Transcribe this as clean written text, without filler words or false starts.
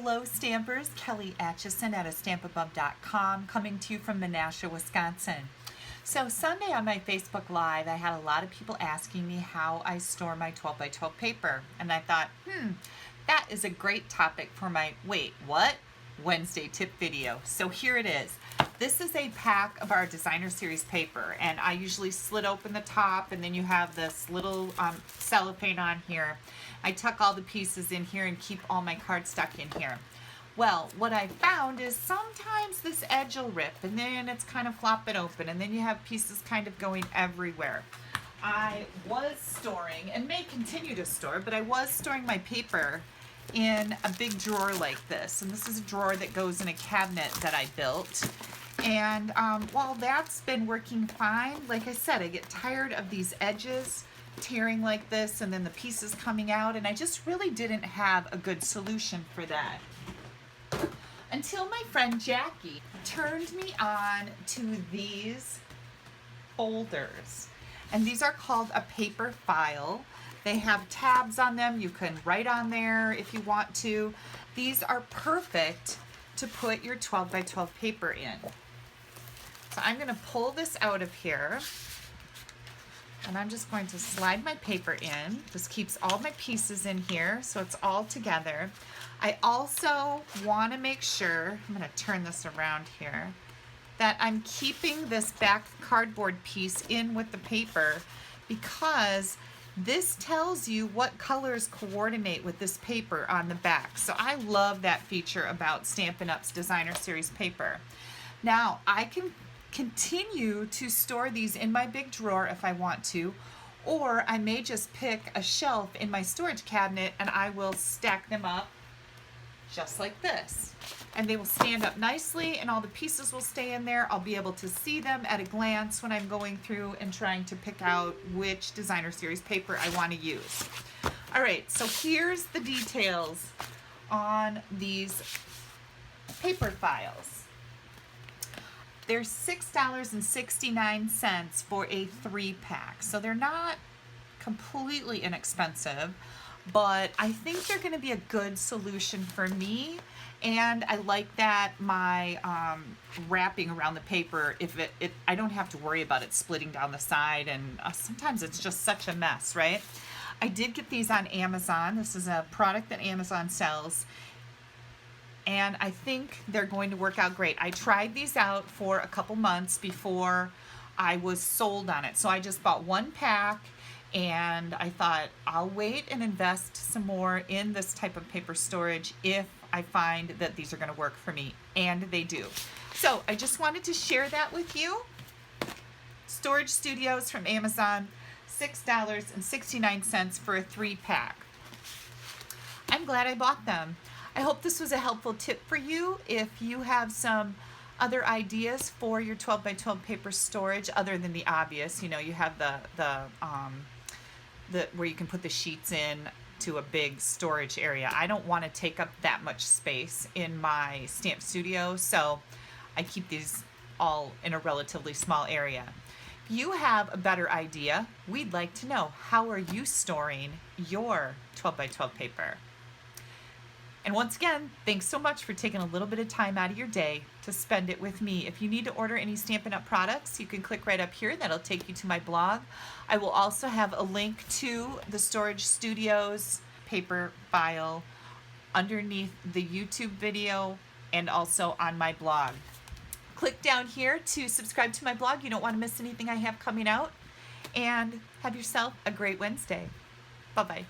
Hello Stampers, Kelly Acheson at stampabove.com coming to you from Menasha, Wisconsin. So Sunday on my Facebook Live, I had a lot of people asking me how I store my 12 by 12 paper. And I thought, that is a great topic for my, Wednesday tip video. So here it is. This is a pack of our designer series paper, and I usually slit open the top, and then you have this little cellophane on here. I tuck all the pieces in here and keep all my cardstock in here. Well, what I found is sometimes this edge will rip, and then it's kind of flopping open, and then you have pieces kind of going everywhere. I was storing, and may continue to store, but I was storing my paper in a big drawer like this. And this is a drawer that goes in a cabinet that I built. And while that's been working fine, like I said, I get tired of these edges tearing like this and then the pieces coming out, and I just really didn't have a good solution for that. Until my friend Jackie turned me on to these folders. And these are called a paper file. They have tabs on them. You can write on there if you want to. These are perfect to put your 12 by 12 paper in. So I'm going to pull this out of here, and I'm just going to slide my paper in. This keeps all my pieces in here so it's all together. I also want to make sure, I'm going to turn this around here, that I'm keeping this back cardboard piece in with the paper, because this tells you what colors coordinate with this paper on the back. So I love that feature about Stampin' Up's designer series paper. Now I can continue to store these in my big drawer if I want to, or I may just pick a shelf in my storage cabinet and I will stack them up just like this. And they will stand up nicely and all the pieces will stay in there. I'll be able to see them at a glance when I'm going through and trying to pick out which designer series paper I want to use. All right, so here's the details on these paper files. They're $6.69 for a 3-pack, so they're not completely inexpensive, but I think they're going to be a good solution for me. And I like that my wrapping around the paper, if I don't have to worry about it splitting down the side, and sometimes it's just such a mess, right? I did get these on Amazon. This is a product that Amazon sells, and I think they're going to work out great. I tried these out for a couple months before I was sold on it. So I just bought 1 pack, and I thought I'll wait and invest some more in this type of paper storage if I find that these are going to work for me, and they do. So I just wanted to share that with you. Storage Studios from Amazon, $6.69 for a 3-pack. I'm glad I bought them. I hope this was a helpful tip for you. If you have some other ideas for your 12 by 12 paper storage other than the obvious, you know, you have the where you can put the sheets in to a big storage area. I don't want to take up that much space in my stamp studio, so I keep these all in a relatively small area. If you have a better idea, we'd like to know, how are you storing your 12 by 12 paper? And once again, thanks so much for taking a little bit of time out of your day to spend it with me. If you need to order any Stampin' Up! Products, you can click right up here. That'll take you to my blog. I will also have a link to the Storage Studios paper file underneath the YouTube video and also on my blog. Click down here to subscribe to my blog. You don't want to miss anything I have coming out. And have yourself a great Wednesday. Bye-bye.